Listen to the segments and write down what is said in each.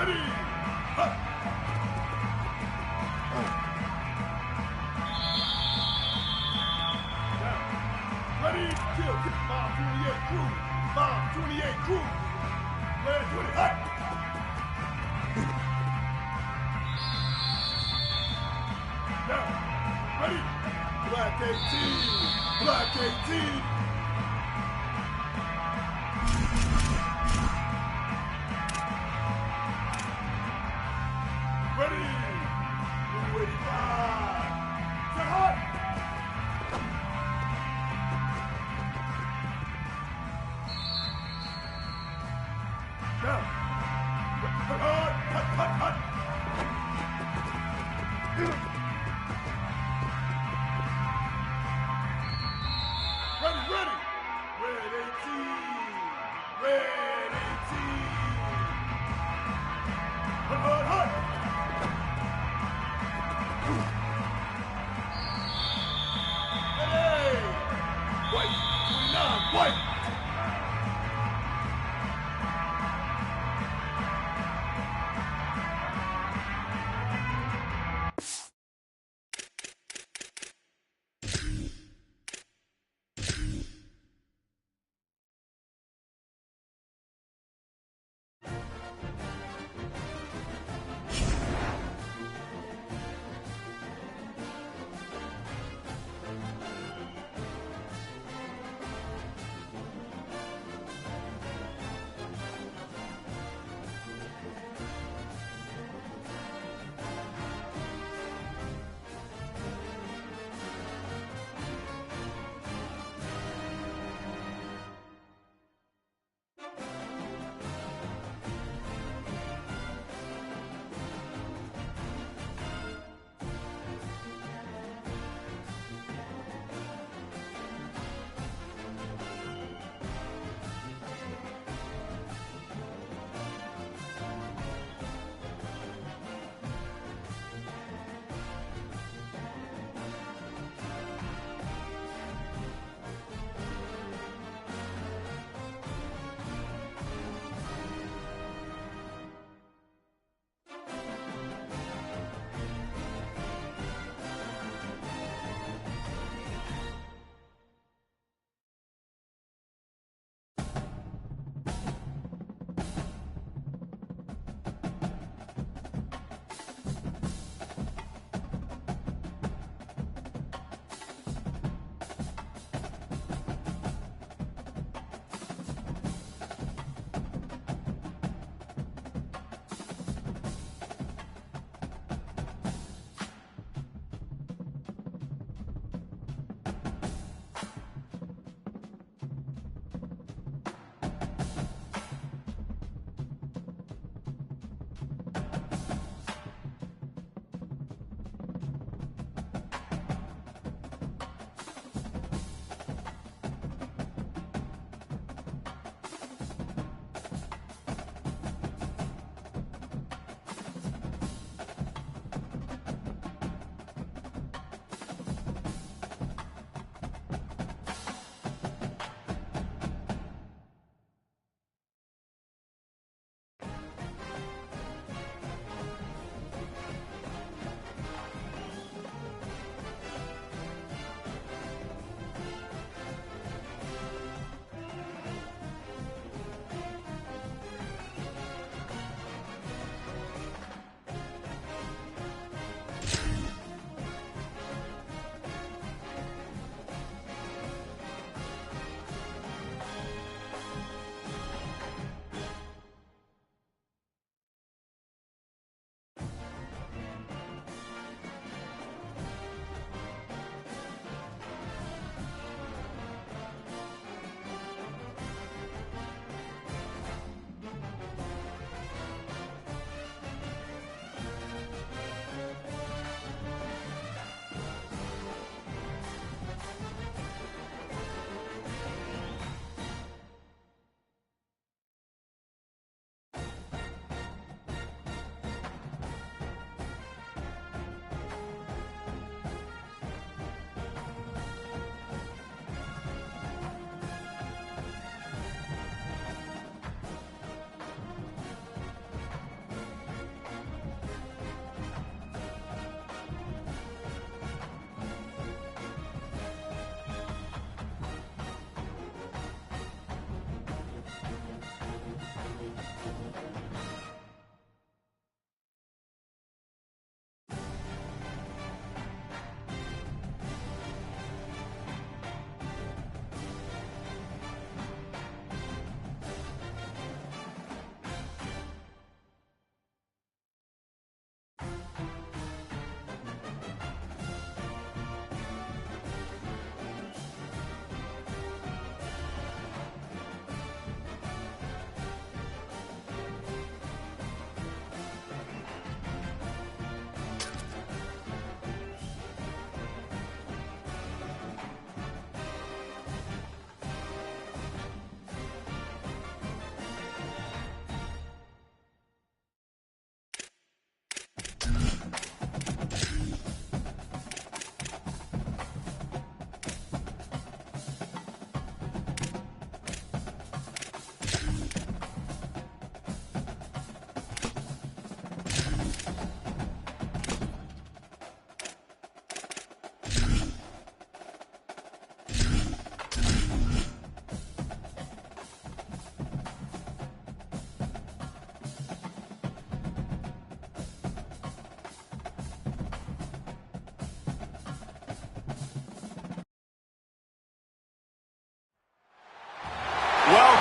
Ready! Hut! Down. Ready? Kill. Bomb 28 crew. Bomb 28 crew. Land 20. Hut! Down. Ready? Black 18. Black 18. Ready! 285! Set hot! Down! Hut, hut, hut, hut, hut! Ready, ready!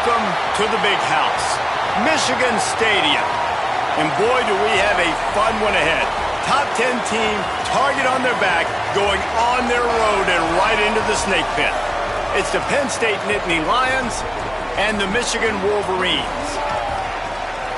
Welcome to the big house, Michigan Stadium. And boy, do we have a fun one ahead. Top 10 team, target on their back, going on their road and right into the snake pit. It's the Penn St Nittany Lions and the Michigan Wolverines.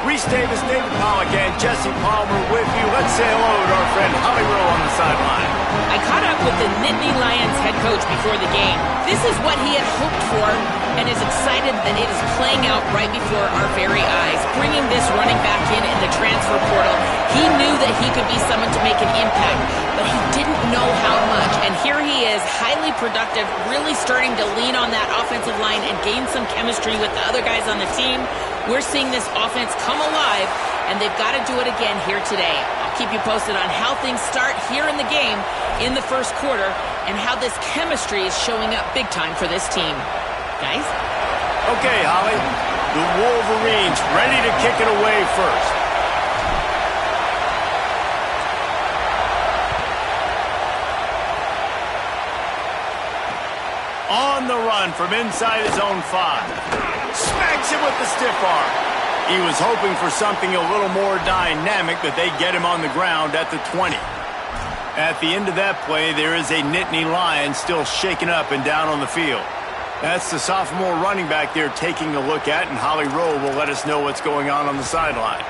Reese Davis, David Pollack, and Jesse Palmer with you. Let's say hello to our friend Holly Rowe on the sideline. I caught up with the Nittany Lions head coach before the game. This is what he had hoped for and is excited that it is playing out right before our very eyes. Bringing this running back in the transfer portal, he knew that he could be someone to make an impact, but he didn't know how much. And here he is, highly productive, really starting to lean on that offensive line and gain some chemistry with the other guys on the team. We're seeing this offense come alive, and they've got to do it again here today. I'll keep you posted on how things start here in the game in the first quarter and how this chemistry is showing up big time for this team. Guys? Okay, Holly. The Wolverines ready to kick it away first. On the run from inside his own 5. Smacks him with the stiff arm. He was hoping for something a little more dynamic, but they get him on the ground at the 20. At the end of that play, there is a Nittany Lion still shaken up and down on the field. That's the sophomore running back they're taking a look at, and Holly Rowe will let us know what's going on the sideline.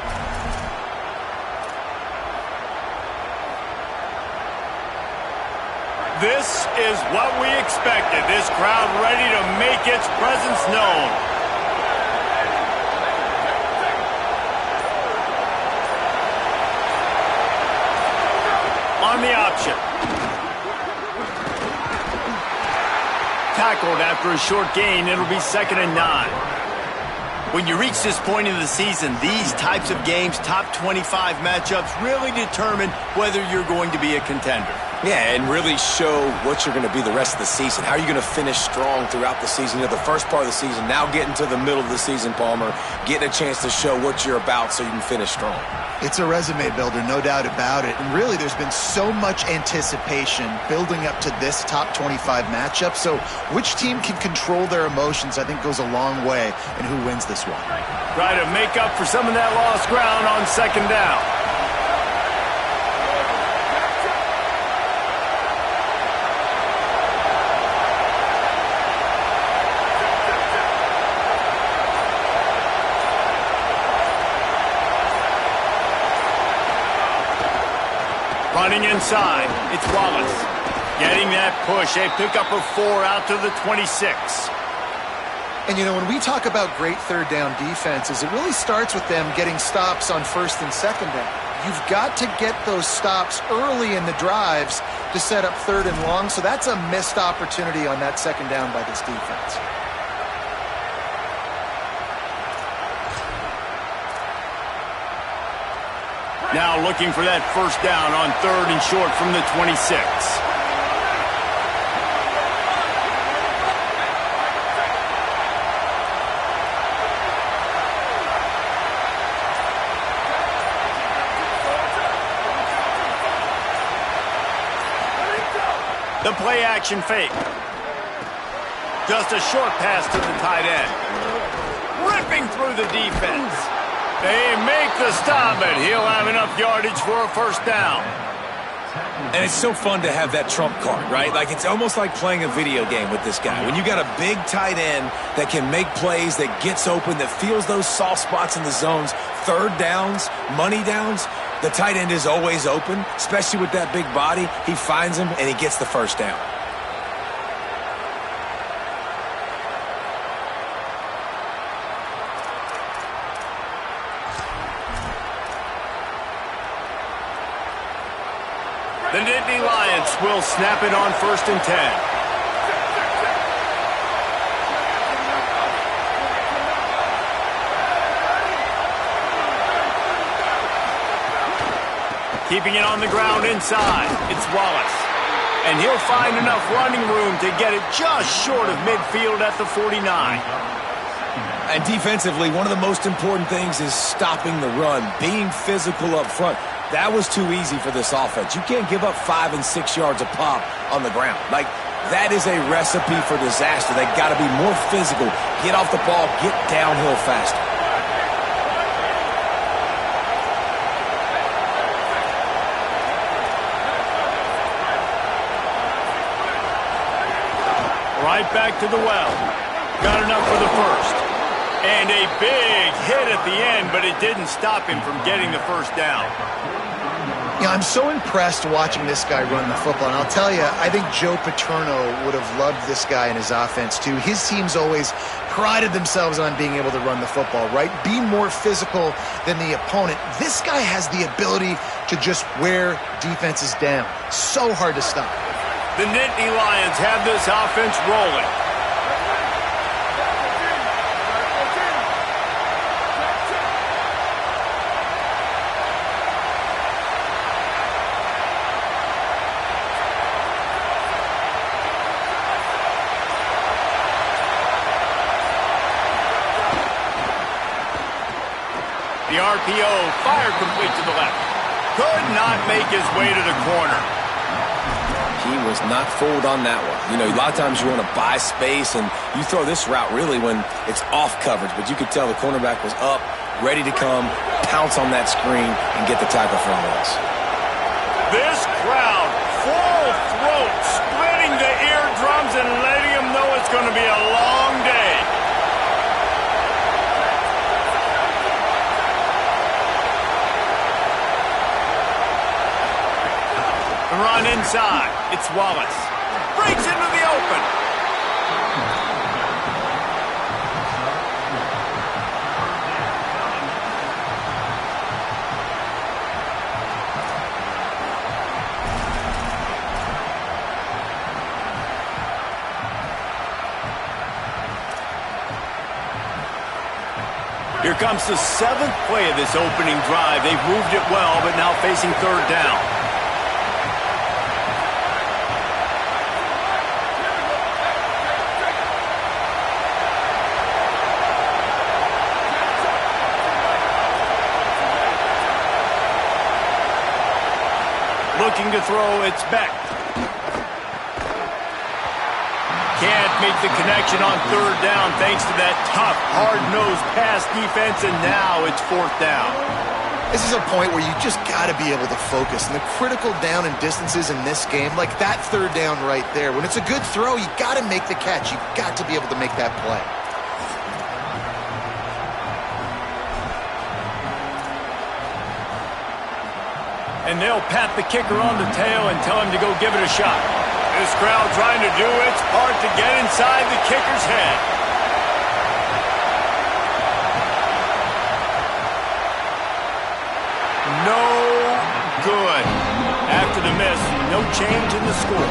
This is what we expected. This crowd ready to make its presence known. On the option. Tackled after a short gain, it'll be 2nd and 9. When you reach this point in the season, these types of games, top 25 matchups, really determine whether you're going to be a contender. Yeah, and really show what you're going to be the rest of the season. How are you going to finish strong throughout the season? You know, the first part of the season, now getting to the middle of the season, Palmer, getting a chance to show what you're about so you can finish strong. It's a resume builder, no doubt about it. And really, there's been so much anticipation building up to this top 25 matchup. So which team can control their emotions, I think, goes a long way in who wins this one. Try to make up for some of that lost ground on 2nd down. Running inside, it's Wallace. Getting that push, a pickup of 4 out to the 26. And, you know, when we talk about great third down defenses, it really starts with them getting stops on 1st and 2nd down. You've got to get those stops early in the drives to set up 3rd and long, so that's a missed opportunity on that 2nd down by this defense. Now looking for that 1st down on 3rd and short from the 26. The play action fake. Just a short pass to the tight end. Ripping through the defense. They make the stop, and he'll have enough yardage for a 1st down. And it's so fun to have that trump card, right? Like, it's almost like playing a video game with this guy. When you got a big tight end that can make plays, that gets open, that feels those soft spots in the zones, 3rd downs, money downs, the tight end is always open, especially with that big body. He finds him, and he gets the 1st down. The Nittany Lions will snap it on 1st and 10. Keeping it on the ground inside, it's Wallace. And he'll find enough running room to get it just short of midfield at the 49. And defensively, one of the most important things is stopping the run, being physical up front. That was too easy for this offense. You can't give up 5 and 6 yards a pop on the ground. Like, that is a recipe for disaster. They got to be more physical, get off the ball, get downhill faster. Right back to the well. Got enough for the first. And a big hit at the end, but it didn't stop him from getting the first down. Yeah, I'm so impressed watching this guy run the football. And I'll tell you, I think Joe Paterno would have loved this guy in his offense too. His teams always prided themselves on being able to run the football, right? Be more physical than the opponent. This guy has the ability to just wear defenses down. So hard to stop. The Nittany Lions have this offense rolling. The RPO fired complete to the left. Could not make his way to the corner. He was not fooled on that one. You know, a lot of times you want to buy space, and you throw this route really when it's off coverage. But you could tell the cornerback was up, ready to come, pounce on that screen, and get the tackle for a loss. This crowd, full throat, splitting the eardrums and letting them know it's going to be a long day. Run inside. It's Wallace. Breaks into the open. Here comes the 7th play of this opening drive. They've moved it well, but now facing 3rd down. Looking to throw, it's Beck. Can't make the connection on 3rd down thanks to that tough, hard-nosed pass defense, and now it's 4th down. This is a point where you just got to be able to focus. And the critical down and distances in this game, like that 3rd down right there, when it's a good throw, you got to make the catch. You've got to be able to make that play. And they'll pat the kicker on the tail and tell him to go give it a shot. This crowd trying to do its part to get inside the kicker's head. No good. After the miss, no change in the score.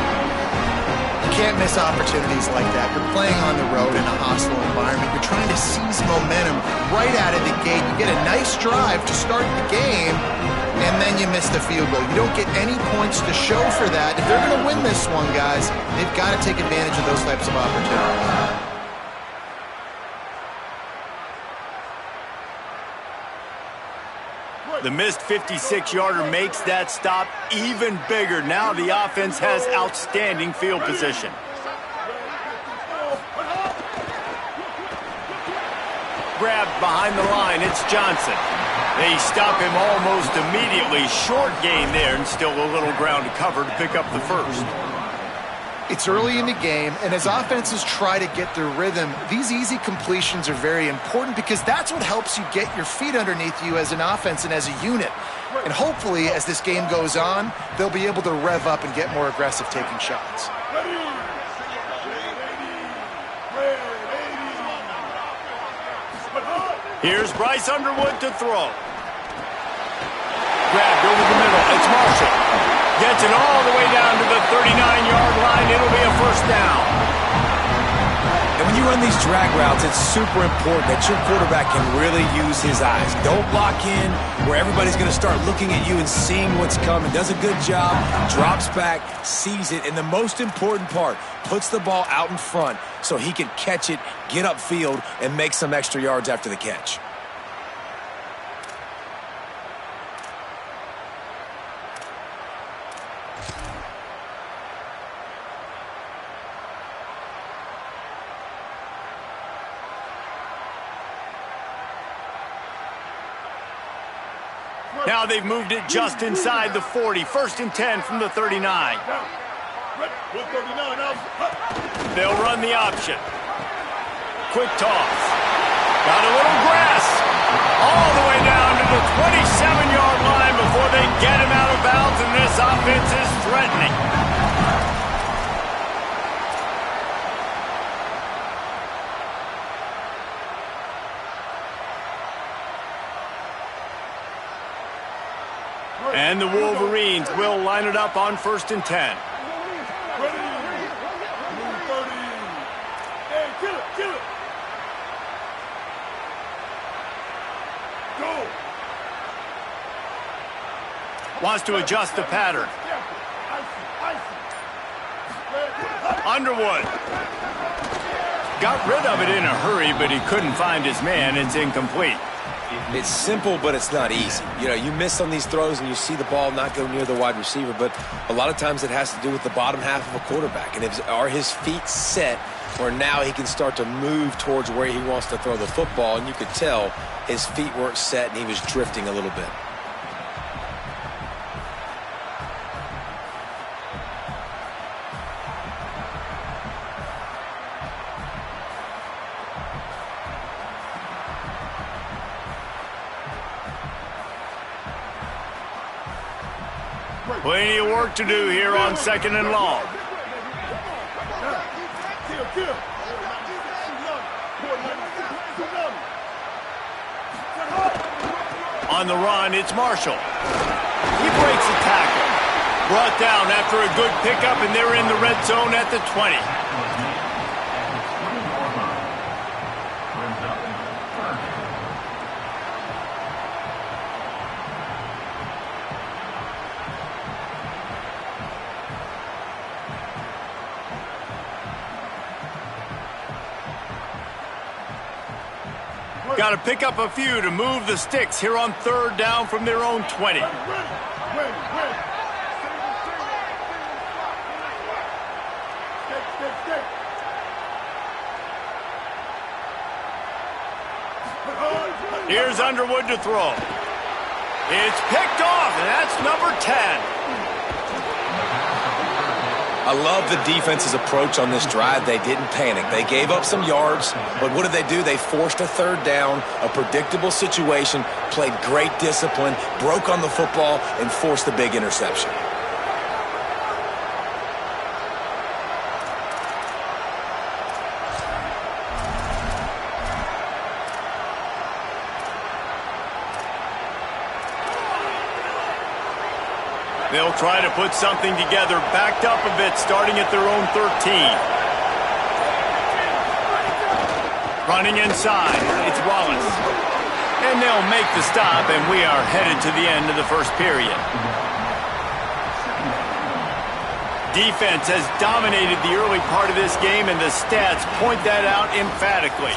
You can't miss opportunities like that. You're playing on the road in a hostile environment. You're trying to seize momentum right out of the gate. You get a nice drive to start the game, and then you miss the field goal. You don't get any points to show for that. If they're going to win this one, guys, they've got to take advantage of those types of opportunities. The missed 56-yarder makes that stop even bigger. Now the offense has outstanding field position. Grabbed behind the line, it's Johnson. They stop him almost immediately. Short gain there, and still a little ground to cover to pick up the first. It's early in the game, and as offenses try to get their rhythm, these easy completions are very important because that's what helps you get your feet underneath you as an offense and as a unit. And hopefully, as this game goes on, they'll be able to rev up and get more aggressive taking shots. Here's Bryce Underwood to throw. Grabbed over the middle. It's Marshall. Gets it all the way down to the 39-yard line. It'll be a first down. And when you run these drag routes, it's super important that your quarterback can really use his eyes. Don't lock in where everybody's going to start looking at you and seeing what's coming. Does a good job, drops back, sees it, and the most important part, puts the ball out in front so he can catch it, get upfield, and make some extra yards after the catch. Now they've moved it just inside the 40. 1st and 10 from the 39. They'll run the option. Quick toss. Got a little grass. All the way down to the 27-yard line before they get him out of bounds, and this offense is threatening. And the Wolverines will line it up on 1st and 10. Wants to adjust the pattern. Underwood. Got rid of it in a hurry, but he couldn't find his man. It's incomplete. It's simple, but it's not easy. You know, you miss on these throws and you see the ball not go near the wide receiver, but a lot of times it has to do with the bottom half of a quarterback. And are his feet set where now he can start to move towards where he wants to throw the football? And you could tell his feet weren't set and he was drifting a little bit. Plenty of work to do here on 2nd and long. On the run, it's Marshall. He breaks a tackle. Brought down after a good pickup, and they're in the red zone at the 20. Got to pick up a few to move the sticks here on 3rd down from their own 20. Here's Underwood to throw. It's picked off, and that's number 10. I love the defense's approach on this drive. They didn't panic. They gave up some yards, but what did they do? They forced a 3rd down, a predictable situation, played great discipline, broke on the football, and forced the big interception. They'll try to put something together, backed up a bit, starting at their own 13. Running inside, it's Wallace. And they'll make the stop, and we are headed to the end of the 1st period. Defense has dominated the early part of this game, and the stats point that out emphatically.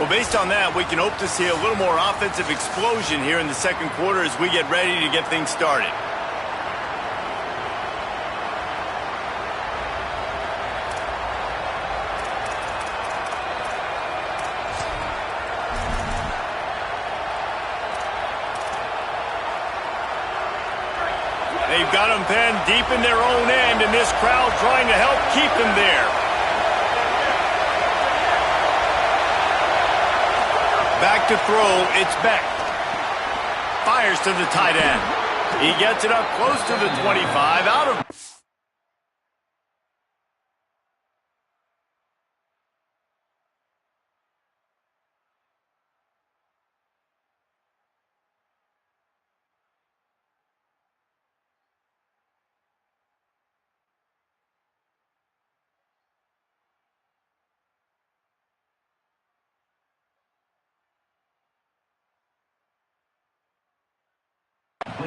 Well, based on that, we can hope to see a little more offensive explosion here in the 2nd quarter as we get ready to get things started. They've got them pinned deep in their own end, and this crowd trying to help keep them there. Back to throw, it's Beck. Fires to the tight end. He gets it up close to the 25, out of...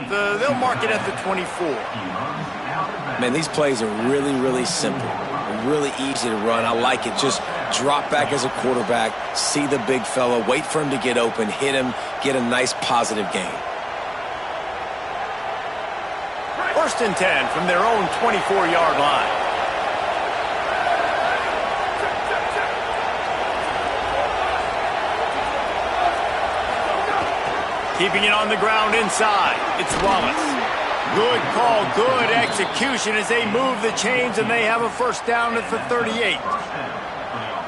They'll mark it at the 24. Man, these plays are really, really simple. Really easy to run. I like it. Just drop back as a quarterback, see the big fella, wait for him to get open, hit him, get a nice positive gain. 1st and 10 from their own 24-yard line. Keeping it on the ground inside. It's Wallace. Good call, good execution as they move the chains, and they have a first down at the 38.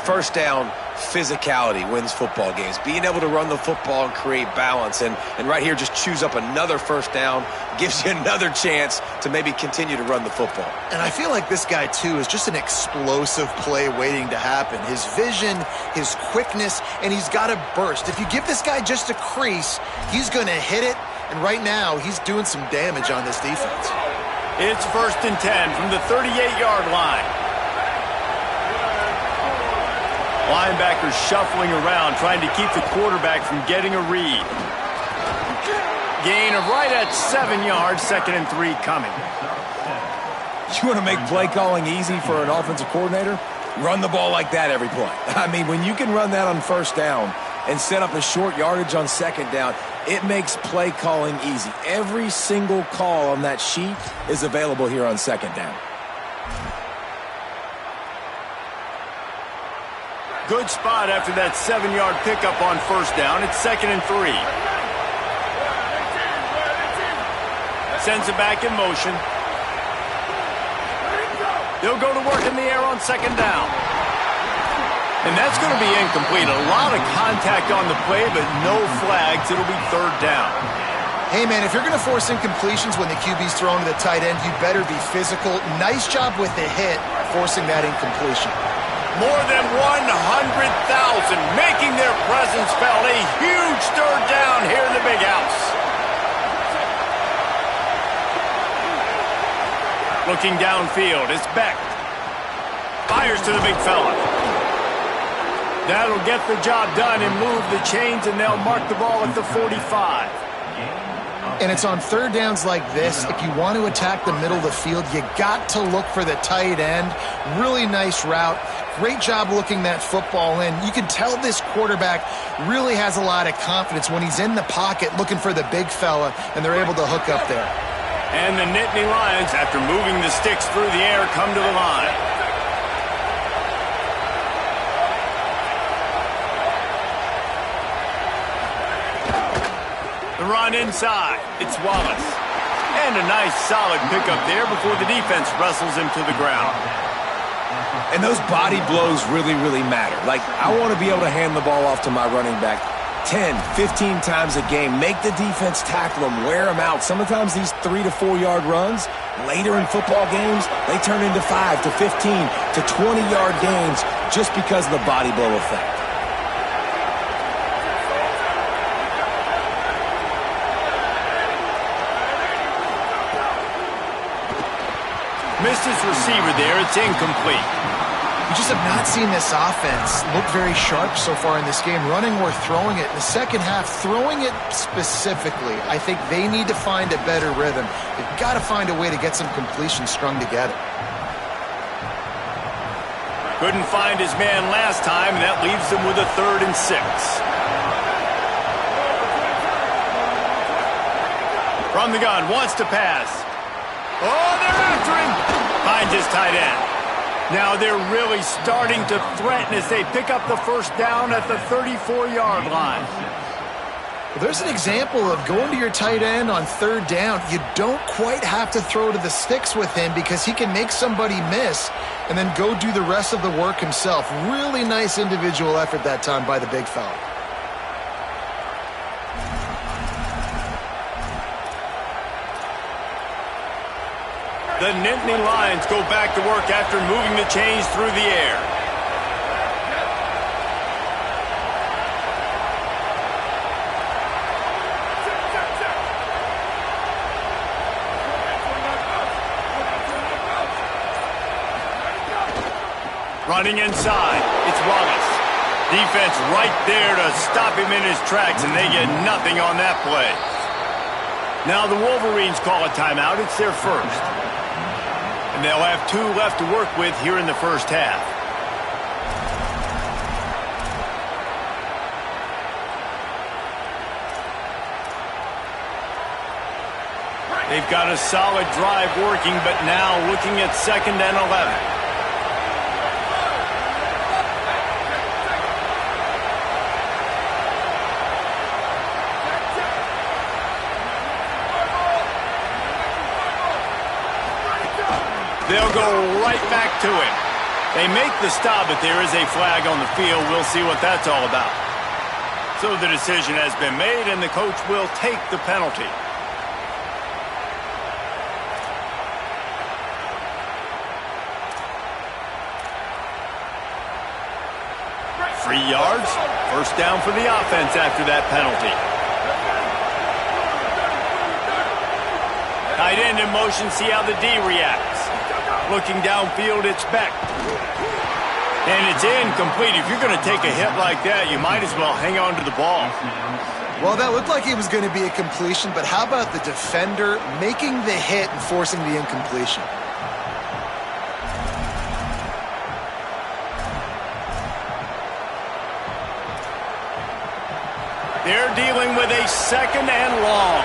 First down, physicality wins football games. Being able to run the football and create balance. And right here, just choose up another first down. Gives you another chance to maybe continue to run the football. And I feel like this guy, too, is just an explosive play waiting to happen. His vision, his quickness, and he's got a burst. If you give this guy just a crease, he's going to hit it. And right now, he's doing some damage on this defense. It's 1st and 10 from the 38-yard line. Linebackers shuffling around, trying to keep the quarterback from getting a read. Gain of right at 7 yards, 2nd and 3 coming. You want to make play calling easy for an offensive coordinator? Run the ball like that every play. I mean, when you can run that on first down and set up a short yardage on second down, it makes play calling easy. Every single call on that sheet is available here on second down. Good spot after that 7-yard pickup on first down. It's 2nd and 3. Sends it back in motion. They'll go to work in the air on second down. And that's going to be incomplete. A lot of contact on the play, but no flags. It'll be 3rd down. Hey, man, if you're going to force incompletions when the QB's thrown to the tight end, you better be physical. Nice job with the hit, forcing that incompletion. More than 100,000 making their presence felt. A huge 3rd down here in the big house. Looking downfield, it's Beck. Fires to the big fella. That'll get the job done and move the chains, and they'll mark the ball at the 45. And it's on 3rd downs like this. If you want to attack the middle of the field, you got to look for the tight end. Really nice route. Great job looking that football in. You can tell this quarterback really has a lot of confidence when he's in the pocket looking for the big fella, and they're able to hook up there. And the Nittany Lions, after moving the sticks through the air, come to the line. The run inside. It's Wallace. And a nice solid pickup there before the defense wrestles him to the ground. And those body blows really, really matter. Like, I want to be able to hand the ball off to my running back 10, 15 times a game. Make the defense tackle them, wear them out. Sometimes these 3 to 4 yard runs, later in football games, they turn into 5 to 15 to 20-yard gains just because of the body blow effect. Missed his receiver there. It's incomplete. We just have not seen this offense look very sharp so far in this game, running or throwing it. In the second half, throwing it specifically, I think they need to find a better rhythm. They've got to find a way to get some completions strung together. Couldn't find his man last time, and that leaves them with a 3rd and 6. From the gun, wants to pass. Oh, they're after him. Finds his tight end. Now they're really starting to threaten as they pick up the first down at the 34-yard line. Well, there's an example of going to your tight end on 3rd down. You don't quite have to throw to the sticks with him because he can make somebody miss and then go do the rest of the work himself. Really nice individual effort that time by the big fella. The Nittany Lions go back to work after moving the chains through the air. Running inside, it's Wallace. Defense right there to stop him in his tracks, and they get nothing on that play. Now the Wolverines call a timeout. It's their first. And they'll have 2 left to work with here in the first half. They've got a solid drive working, but now looking at 2nd and 11. They'll go right back to him. They make the stop, but there is a flag on the field. We'll see what that's all about. So the decision has been made, and the coach will take the penalty. 3 yards, first down for the offense after that penalty. Tight end in motion, see how the D reacts. Looking downfield, it's Beck. And it's incomplete. If you're going to take a hit like that, you might as well hang on to the ball. Well, that looked like it was going to be a completion, but how about the defender making the hit and forcing the incompletion? They're dealing with a second and long.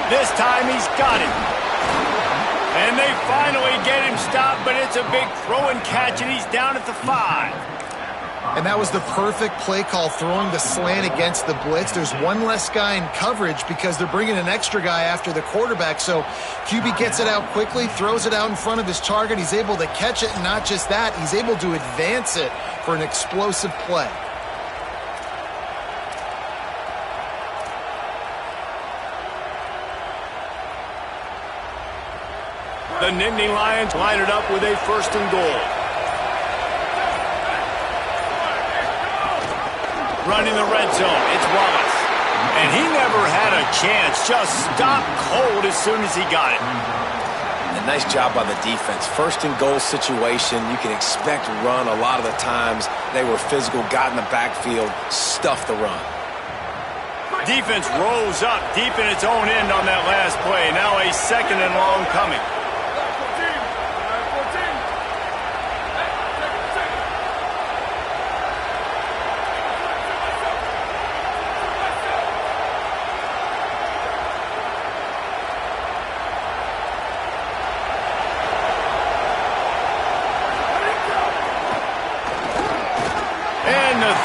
This time he's got it. And they finally get him stopped, but it's a big throw and catch, and he's down at the 5. And that was the perfect play call, throwing the slant against the blitz. There's one less guy in coverage because they're bringing an extra guy after the quarterback. So QB gets it out quickly, throws it out in front of his target. He's able to catch it, and not just that, he's able to advance it for an explosive play. The Nittany Lions line it up with a first and goal. Running the red zone, it's Wallace. And he never had a chance, just stopped cold as soon as he got it. A nice job by the defense. First and goal situation, you can expect run a lot of the times. They were physical, got in the backfield, stuffed the run. Defense rose up deep in its own end on that last play. Now a second and long coming.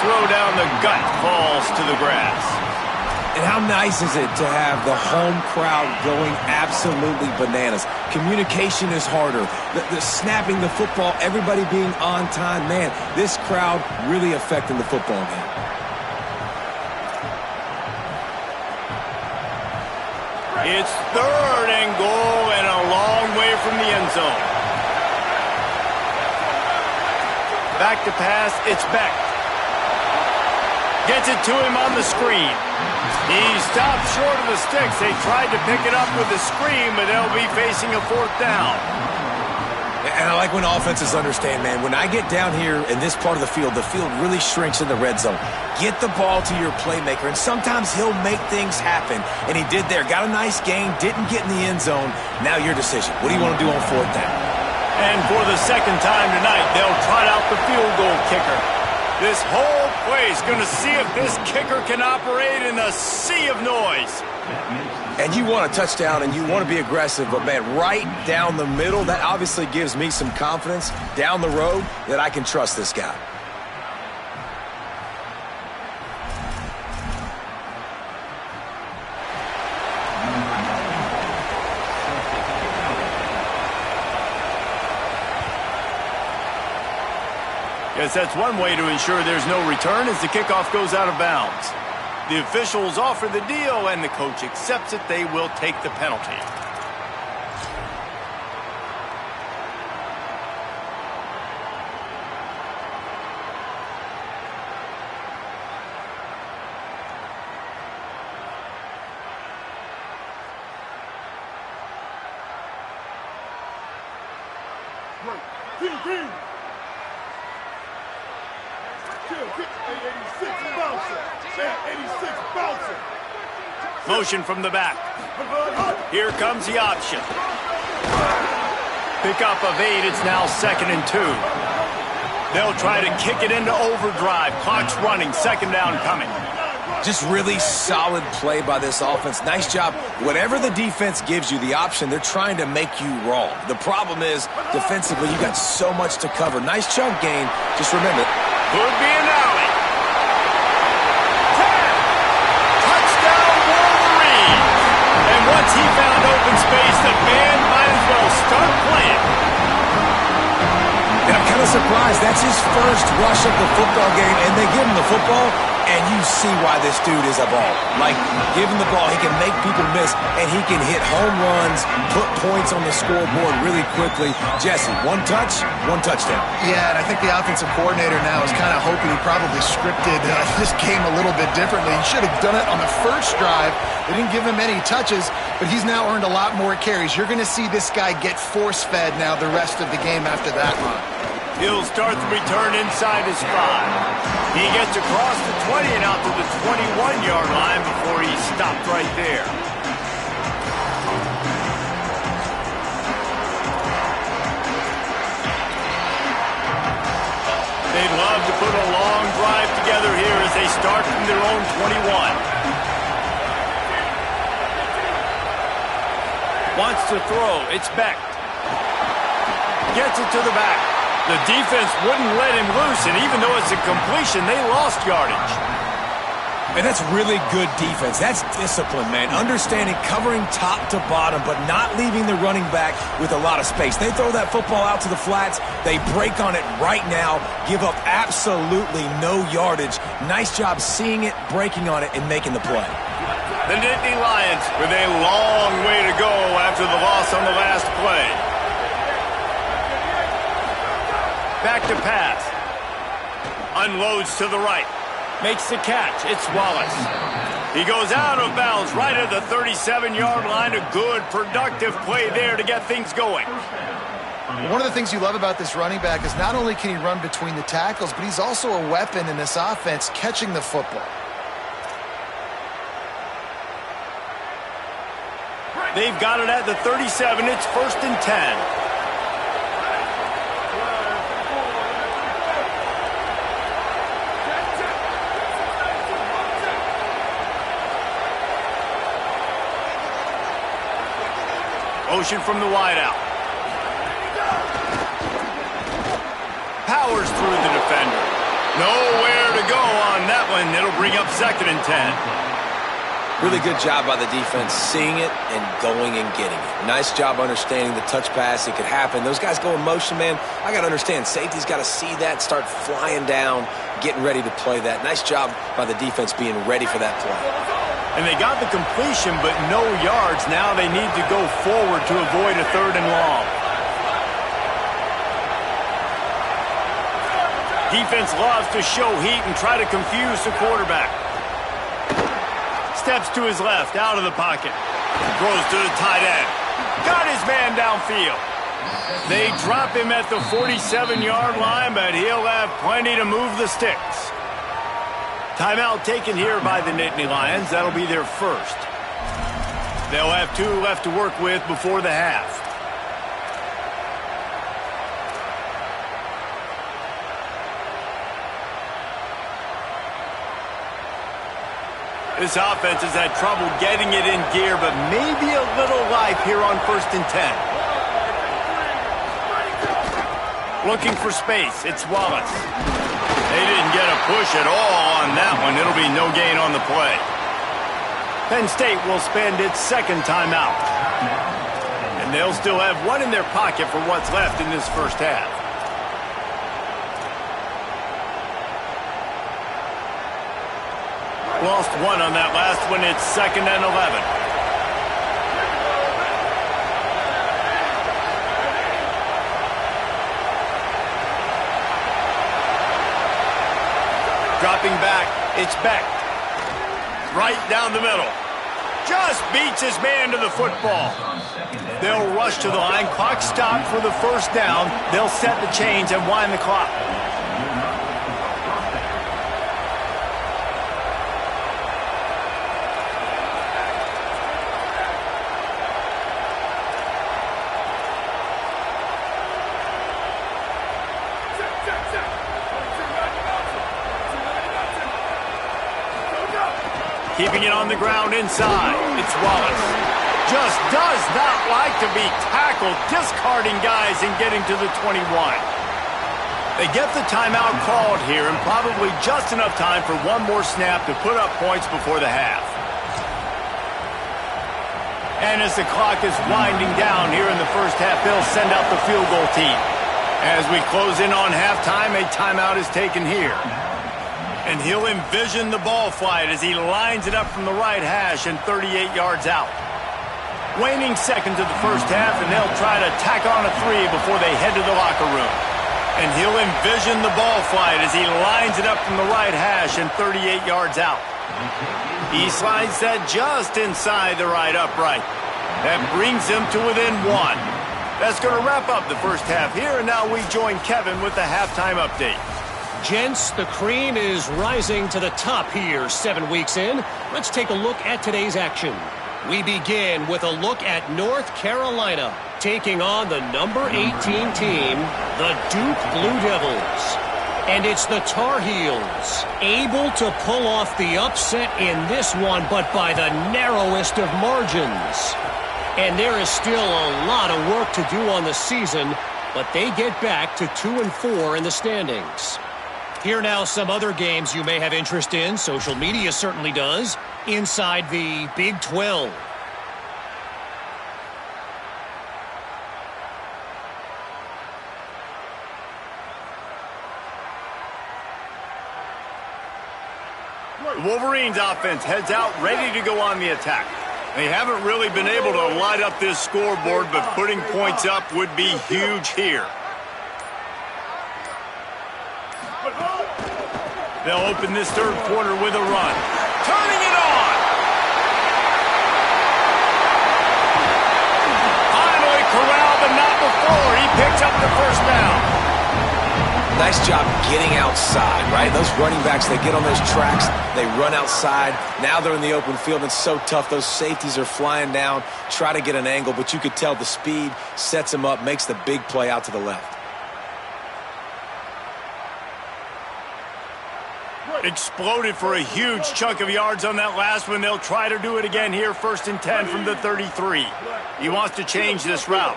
Throw down the gut falls to the grass. And how nice is it to have the home crowd going absolutely bananas? Communication is harder. The snapping the football, everybody being on time. Man, this crowd really affecting the football game. It's third and goal and a long way from the end zone. Back to pass, it's Beck. Gets it to him on the screen. He stopped short of the sticks. They tried to pick it up with the screen, but they'll be facing a fourth down. And I like when offenses understand, man, when I get down here in this part of the field really shrinks in the red zone. Get the ball to your playmaker, and sometimes he'll make things happen. And he did there. Got a nice gain, didn't get in the end zone. Now your decision. What do you want to do on fourth down? And for the second time tonight, they'll trot out the field goal kicker. This whole play is going to see if this kicker can operate in a sea of noise. And you want a touchdown and you want to be aggressive, but man, right down the middle, that obviously gives me some confidence down the road that I can trust this guy. Yes, that's one way to ensure there's no return as the kickoff goes out of bounds. The officials offer the deal, and the coach accepts it. They will take the penalty. Green. Motion from the back. Here comes the option. Pickup of 8. It's now 2nd and 2. They'll try to kick it into overdrive. Clock's running. Second down coming. Just really solid play by this offense. Nice job. Whatever the defense gives you, the option, they're trying to make you wrong. The problem is, defensively, you got so much to cover. Nice chunk gain. Just remember. Could be an alley. 10. Touchdown, Wolverine. And once he found open space, the band might as well start playing. And I'm kind of surprised. That's his first rush of the football game, and they give him the football. And you see why this dude is a ball. Like, give him the ball, he can make people miss, and he can hit home runs, put points on the scoreboard really quickly. Jesse, one touch, one touchdown. Yeah, and I think the offensive coordinator now is kind of hoping he probably scripted this game a little bit differently. He should have done it on the first drive. They didn't give him any touches, but he's now earned a lot more carries. You're going to see this guy get force-fed now the rest of the game after that run. He'll start the return inside his 5. He gets across the 20 and out to the 21-yard line before he stopped right there. They'd love to put a long drive together here as they start from their own 21. Wants to throw. It's Beck. Gets it to the back. The defense wouldn't let him loose, and even though it's a completion, they lost yardage. And that's really good defense. That's discipline, man. Understanding, covering top to bottom, but not leaving the running back with a lot of space. They throw that football out to the flats. They break on it right now, give up absolutely no yardage. Nice job seeing it, breaking on it, and making the play. The Nittany Lions with a long way to go after the loss on the last play. Back to pass. Unloads to the right. Makes the catch. It's Wallace. He goes out of bounds right at the 37-yard line. A good, productive play there to get things going. One of the things you love about this running back is not only can he run between the tackles, but he's also a weapon in this offense catching the football. They've got it at the 37. It's 1st and 10. Motion from the wideout. Powers through the defender. Nowhere to go on that one. It'll bring up 2nd and 10. Really good job by the defense, seeing it and going and getting it. Nice job understanding the touch pass. It could happen. Those guys go in motion, man. I got to understand. Safety's got to see that, start flying down, getting ready to play that. Nice job by the defense being ready for that play. And they got the completion, but no yards. Now they need to go forward to avoid a 3rd and long. Defense loves to show heat and try to confuse the quarterback. Steps to his left, out of the pocket. Throws to the tight end. Got his man downfield. They drop him at the 47-yard line, but he'll have plenty to move the sticks. Timeout taken here by the Nittany Lions. That'll be their first. They'll have 2 left to work with before the half. This offense has had trouble getting it in gear, but maybe a little life here on 1st and 10. Looking for space. It's Wallace. They didn't get a push at all on that one. It'll be no gain on the play. Penn State will spend its 2nd timeout. And they'll still have 1 in their pocket for what's left in this first half. Lost 1 on that last one. It's 2nd and 11. Dropping back, it's Beck. Right down the middle. Just beats his man to the football. They'll rush to the line. Clock stopped for the 1st down. They'll set the chains and wind the clock. Keeping it on the ground inside. It's Wallace. Just does not like to be tackled, discarding guys and getting to the 21. They get the timeout called here, and probably just enough time for one more snap to put up points before the half. And as the clock is winding down here in the first half, they'll send out the field goal team. As we close in on halftime, a timeout is taken here. And he'll envision the ball flight as he lines it up from the right hash and 38 yards out. Waning seconds of the first half, and they'll try to tack on a three before they head to the locker room. And he'll envision the ball flight as he lines it up from the right hash and 38 yards out. He slides that just inside the right upright. That brings him to within one. That's going to wrap up the first half here, and now we join Kevin with the halftime update. Gents, the cream is rising to the top here 7 weeks in. Let's take a look at today's action. We begin with a look at North Carolina taking on the number 18 team, the Duke Blue Devils. And it's the Tar Heels able to pull off the upset in this one, but by the narrowest of margins. And there is still a lot of work to do on the season, but they get back to 2-4 in the standings. Here now some other games you may have interest in. Social media certainly does. Inside the Big 12. The Wolverines offense heads out ready to go on the attack. They haven't really been able to light up this scoreboard, but putting points up would be huge here. They'll open this third quarter with a run. Turning it on! Finally corralled, but not before. He picks up the first down. Nice job getting outside, right? Those running backs, they get on those tracks, they run outside. Now they're in the open field. It's so tough. Those safeties are flying down, try to get an angle, but you could tell the speed sets them up, makes the big play out to the left. Exploded for a huge chunk of yards on that last one. They'll try to do it again here, 1st and 10 from the 33. He wants to change this route.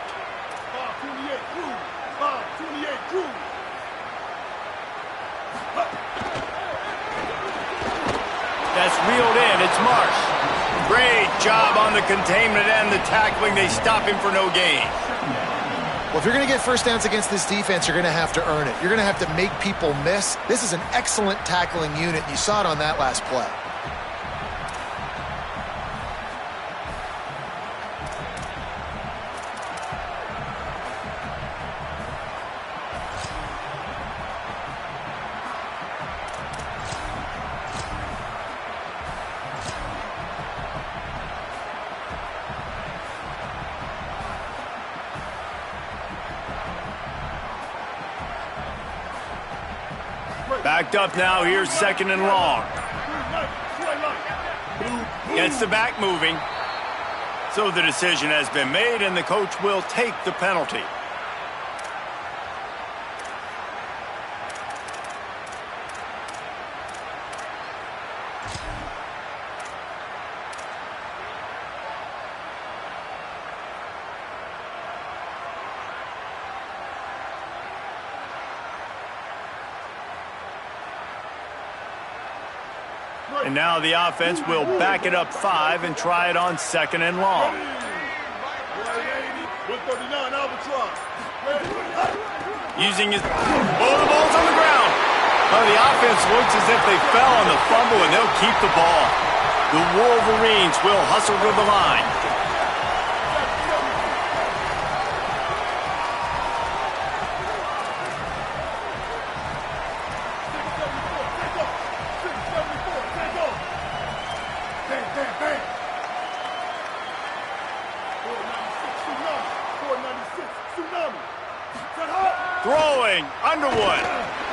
That's reeled in. It's Marsh. Great job on the containment and the tackling. They stop him for no gain. Well, if you're going to get first downs against this defense, you're going to have to earn it. You're going to have to make people miss. This is an excellent tackling unit. You saw it on that last play. Backed up now, here's 2nd and long. Gets the back moving. So the decision has been made, and the coach will take the penalty. And now the offense will back it up 5 and try it on 2nd and long. Using his... Oh, the ball's on the ground. Oh, the offense looks as if they fell on the fumble, and they'll keep the ball. The Wolverines will hustle to the line. Throwing, Underwood.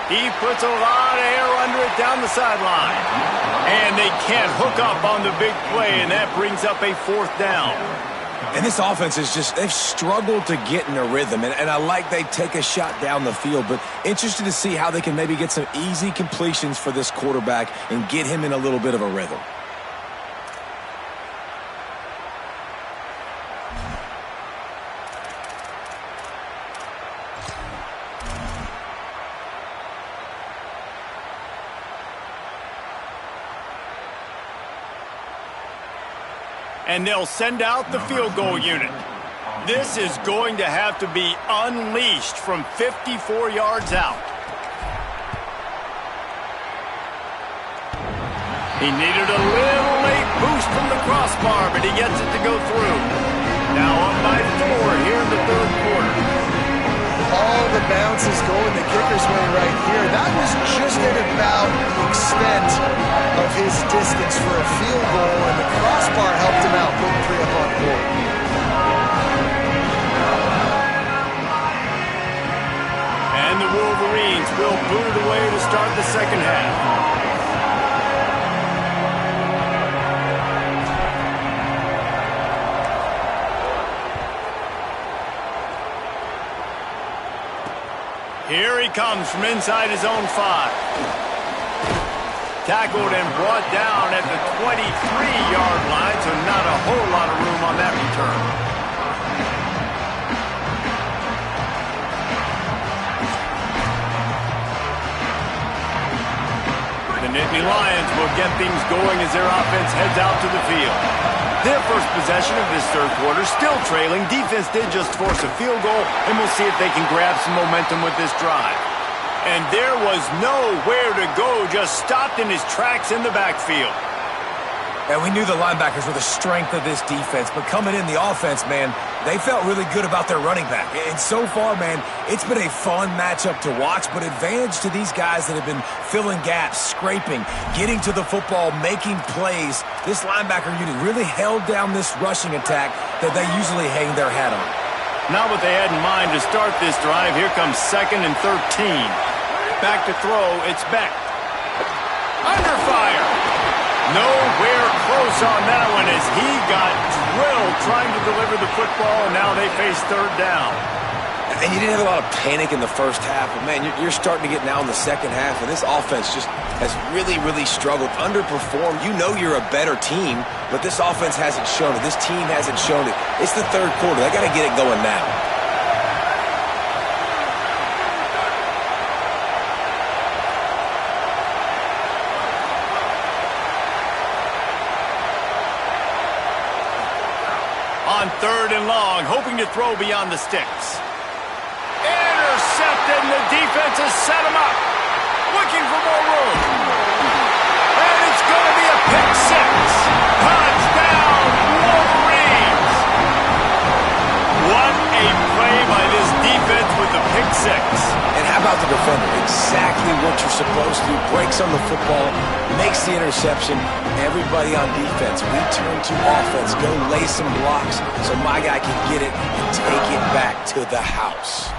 He puts a lot of air under it down the sideline. And they can't hook up on the big play, and that brings up a 4th down. And this offense is just, they've struggled to get in a rhythm. And I like they take a shot down the field, but interested to see how they can maybe get some easy completions for this quarterback and get him in a little bit of a rhythm. and they'll send out the field goal unit. This is going to have to be unleashed from 54 yards out. He needed a little late boost from the crossbar, but he gets it to go through. Now up by 4 here in the third quarter. All the bounces going the kicker's way right here. That was just at about the extent of his distance for a field goal, and the crossbar helped him out, putting 3 up on the board. And the Wolverines will boot it away to start the second half. Here he comes from inside his own 5. Tackled and brought down at the 23-yard line, so not a whole lot of room on that return. The Nittany Lions will get things going as their offense heads out to the field. Their first possession of this third quarter, still trailing. Defense did just force a field goal, and we'll see if they can grab some momentum with this drive. And there was nowhere to go, just stopped in his tracks in the backfield. And we knew the linebackers were the strength of this defense, but coming in the offense, man, they felt really good about their running back. And so far, man, it's been a fun matchup to watch, but advantage to these guys that have been filling gaps, scraping, getting to the football, making plays. This linebacker unit really held down this rushing attack that they usually hang their hat on. Not what they had in mind to start this drive. Here comes 2nd and 13. Back to throw, it's Beck. Under fire. Nowhere close on that one as he got drilled trying to deliver the football, and now they face 3rd down. And you didn't have a lot of panic in the first half, but, man, you're starting to get now in the second half, and this offense just has really, really struggled, underperformed. You know you're a better team, but this offense hasn't shown it. This team hasn't shown it. It's the third quarter. They got to get it going now. On 3rd and long, hoping to throw beyond the sticks. Intercepted, and the defense has set him up. Looking for more room. And it's going to be a pick 6. Touchdown, Wolverines. What a play by this defense with the pick 6. And how about the defender? Exactly what you're supposed to do. Breaks on the football, makes the interception. Everybody on defense, we turn to offense. Go lay some blocks so my guy can get it and take it back to the house.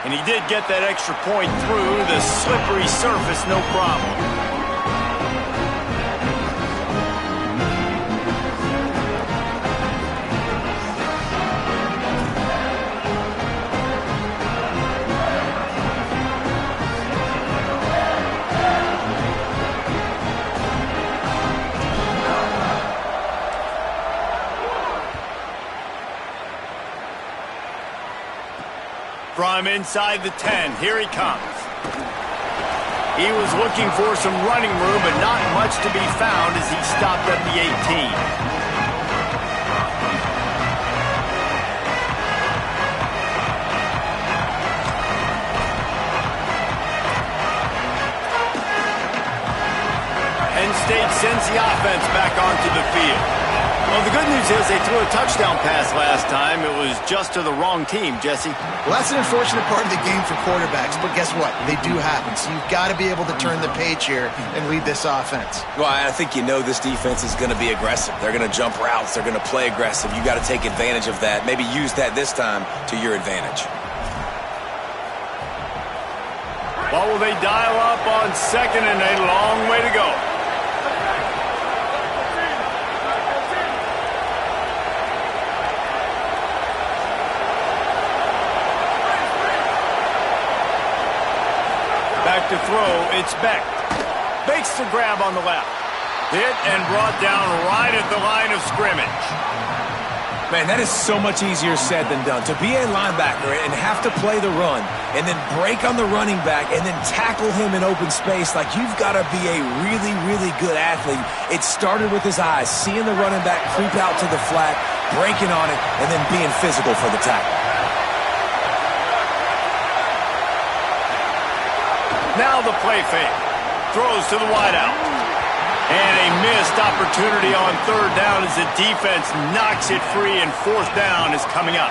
And he did get that extra point through the slippery surface, no problem. From inside the 10, here he comes. He was looking for some running room, but not much to be found as he stopped at the 18. Penn State sends the offense back onto the field. Well, the good news is they threw a touchdown pass last time. It was just to the wrong team, Jesse. Well, that's an unfortunate part of the game for quarterbacks, but guess what? They do happen, so you've got to be able to turn the page here and lead this offense. Well, I think you know this defense is going to be aggressive. They're going to jump routes. They're going to play aggressive. You got to take advantage of that. Maybe use that this time to your advantage. What will they dial up on 2nd and a long way to go? Back to throw, it's Beck. Makes the grab on the left. Hit and brought down right at the line of scrimmage. Man, that is so much easier said than done. To be a linebacker and have to play the run, and then break on the running back and then tackle him in open space. Like, you've got to be a really, really good athlete. It started with his eyes, seeing the running back creep out to the flat, breaking on it, and then being physical for the tackle. Now the play fake. Throws to the wideout. And a missed opportunity on third down as the defense knocks it free, and fourth down is coming up.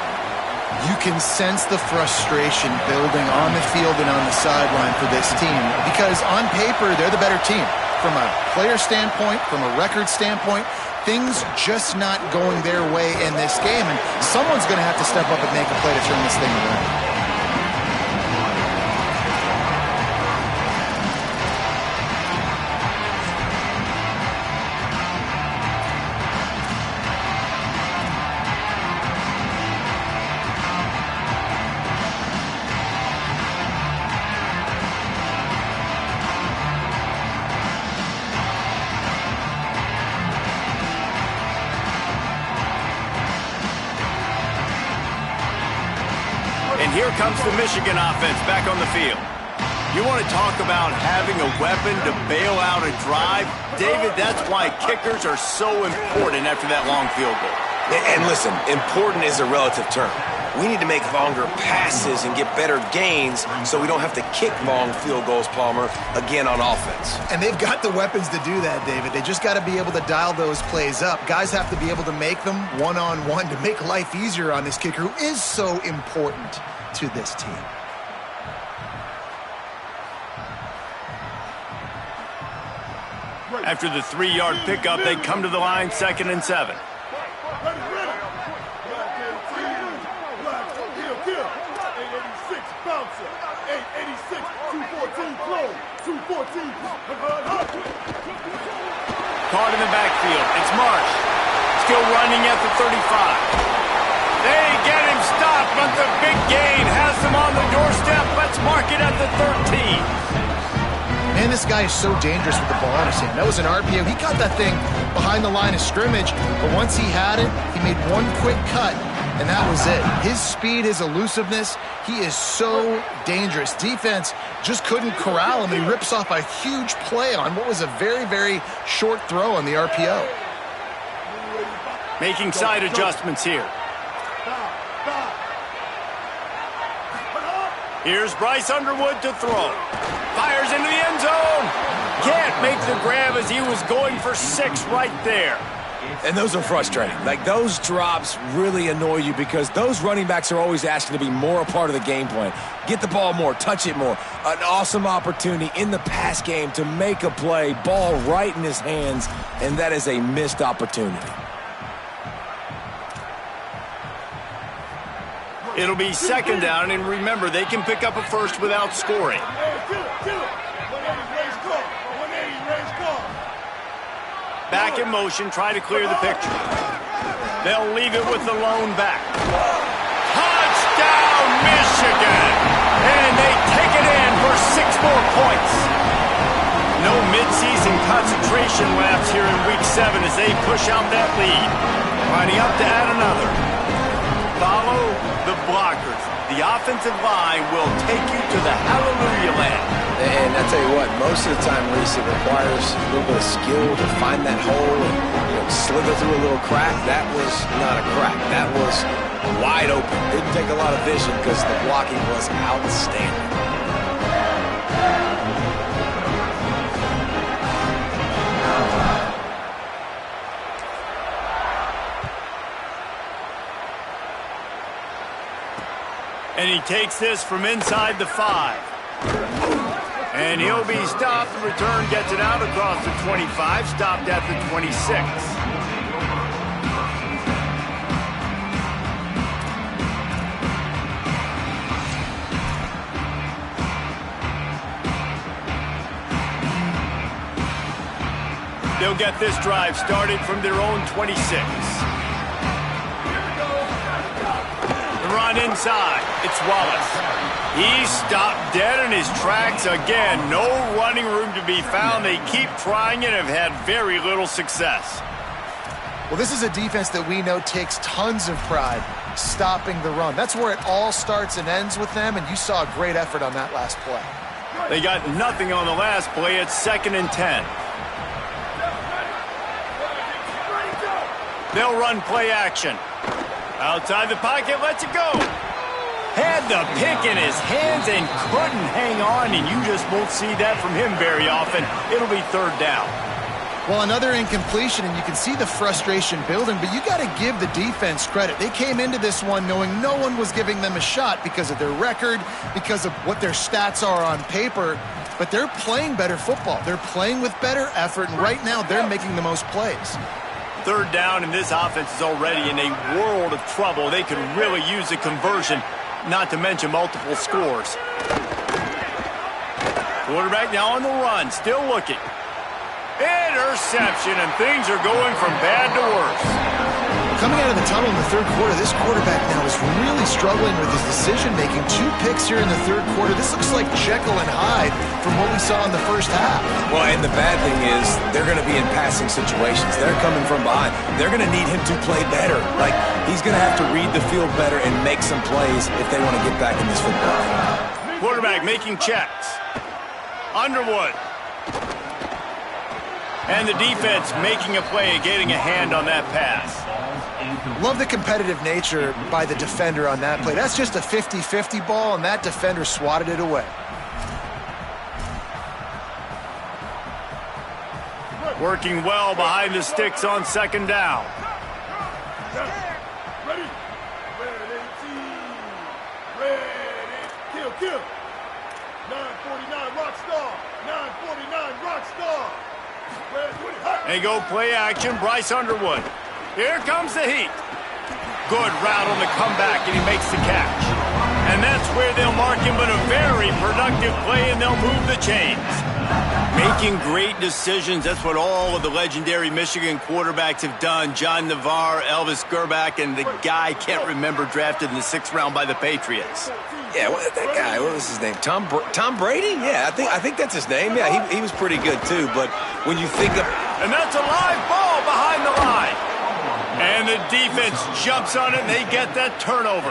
You can sense the frustration building on the field and on the sideline for this team because on paper, they're the better team. From a player standpoint, from a record standpoint, things just not going their way in this game, and someone's going to have to step up and make a play to turn this thing around. And here comes the Michigan offense back on the field. You want to talk about having a weapon to bail out a drive? David, that's why kickers are so important after that long field goal. And listen, important is a relative term. We need to make longer passes and get better gains so we don't have to kick long field goals, Palmer, again on offense. And they've got the weapons to do that, David. They just got to be able to dial those plays up. Guys have to be able to make them one-on-one to make life easier on this kicker who is so important to this team. After the 3-yard pickup, they come to the line, 2nd and 7. Caught in the backfield. It's Marsh. Still running at the 35. They get him stopped, but the big gain has them on the doorstep. Let's mark it at the 13. Man, this guy is so dangerous with the ball in his hand. That was an RPO. He caught that thing behind the line of scrimmage, but once he had it, he made one quick cut, and that was it. His speed, his elusiveness, he is so dangerous. Defense just couldn't corral him. He rips off a huge play on what was a very, very short throw on the RPO. Making side adjustments here. Here's Bryce Underwood to throw. Fires into the end zone. Can't make the grab as he was going for 6 right there. And those are frustrating. Like, those drops really annoy you because those running backs are always asking to be more a part of the game plan. Get the ball more, touch it more. An awesome opportunity in the pass game to make a play, ball right in his hands, and that is a missed opportunity. It'll be 2nd down, and remember, they can pick up a first without scoring. Back in motion, try to clear the picture. They'll leave it with the lone back. Touchdown, Michigan! And they take it in for 6 more points. No midseason concentration laps here in Week 7 as they push out that lead. Lining up to add another. Follow the blockers. The offensive line will take you to the hallelujah land. And I tell you what, most of the time, Reese, it requires a little bit of skill to find that hole and slither through a little crack. That was not a crack. That was wide open. Didn't take a lot of vision because the blocking was outstanding. And he takes this from inside the 5. And he'll be stopped. The return gets it out across the 25, stopped at the 26. They'll get this drive started from their own 26. The run inside. It's Wallace. He's stopped dead in his tracks again. No running room to be found. They keep trying and have had very little success. Well, this is a defense that we know takes tons of pride stopping the run. That's where it all starts and ends with them, and you saw a great effort on that last play. They got nothing on the last play. It's 2nd and 10. They'll run play action. Outside the pocket, lets it go. Had the pick in his hands and couldn't hang on, and you just won't see that from him very often. It'll be 3rd down. Well, another incompletion, and you can see the frustration building, but you got to give the defense credit. They came into this one knowing no one was giving them a shot because of their record, because of what their stats are on paper, but they're playing better football. They're playing with better effort, and right now they're making the most plays. 3rd down, and this offense is already in a world of trouble. They could really use a conversion, not to mention multiple scores. Quarterback now on the run, still looking. Interception, and things are going from bad to worse. Coming out of the tunnel in the 3rd quarter, this quarterback now is really struggling with his decision-making. 2 picks here in the 3rd quarter. This looks like Jekyll and Hyde from what we saw in the 1st half. Well, and the bad thing is they're going to be in passing situations. They're coming from behind. They're going to need him to play better. Like, he's going to have to read the field better and make some plays if they want to get back in this football game. Quarterback making checks. Underwood. And the defense making a play and getting a hand on that pass. Love the competitive nature by the defender on that play. That's just a 50-50 ball, and that defender swatted it away. Working well behind the sticks on 2nd down. Ready? Ready. Kill. 949 Rockstar. 949 Rockstar. They go play action, Bryce Underwood. Here comes the heat. Good route on the comeback, and he makes the catch. And that's where they'll mark him, but a very productive play, and they'll move the chains. Making great decisions, that's what all of the legendary Michigan quarterbacks have done. John Navarre, Elvis Gerbach, and the guy can't remember, drafted in the 6th round by the Patriots. Yeah, that guy, what was his name? Tom Brady? Yeah, I think that's his name. Yeah, he was pretty good, too. But when you think of... And that's a live ball behind the line. And the defense jumps on it, and they get that turnover.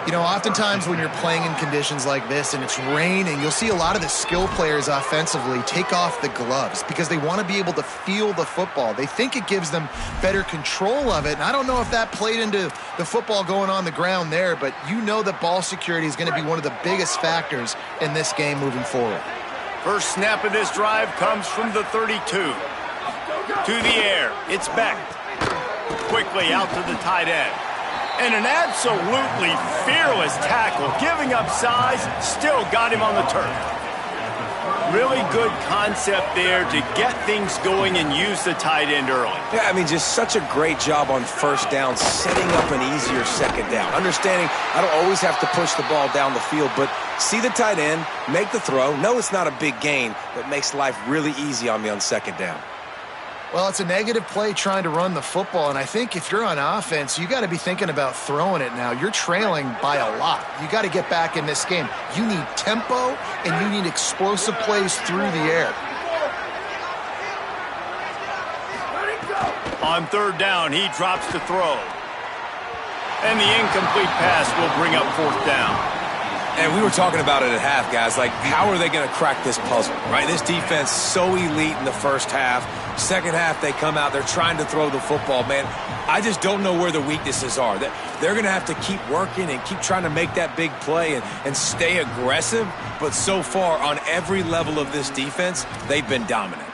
You know, oftentimes when you're playing in conditions like this and it's raining, you'll see a lot of the skill players offensively take off the gloves because they want to be able to feel the football. They think it gives them better control of it. And I don't know if that played into the football going on the ground there, but you know that ball security is going to be one of the biggest factors in this game moving forward. First snap of this drive comes from the 32. To the air, it's Beck. Quickly out to the tight end. And an absolutely fearless tackle, giving up size, still got him on the turf. Really good concept there to get things going and use the tight end early. Yeah, I mean, just such a great job on 1st down, setting up an easier 2nd down. Understanding I don't always have to push the ball down the field, but see the tight end, make the throw. No, it's not a big gain, but makes life really easy on me on 2nd down. Well, it's a negative play trying to run the football, and I think if you're on offense, you got to be thinking about throwing it now. You're trailing by a lot. You got to get back in this game. You need tempo, and you need explosive plays through the air. On 3rd down, he drops to throw. And the incomplete pass will bring up 4th down. And we were talking about it at half, guys. Like, how are they going to crack this puzzle, right? This defense so elite in the 1st half. 2nd half, they come out. They're trying to throw the football, man. I just don't know where the weaknesses are. They're going to have to keep working and keep trying to make that big play and stay aggressive. But so far, on every level of this defense, they've been dominant.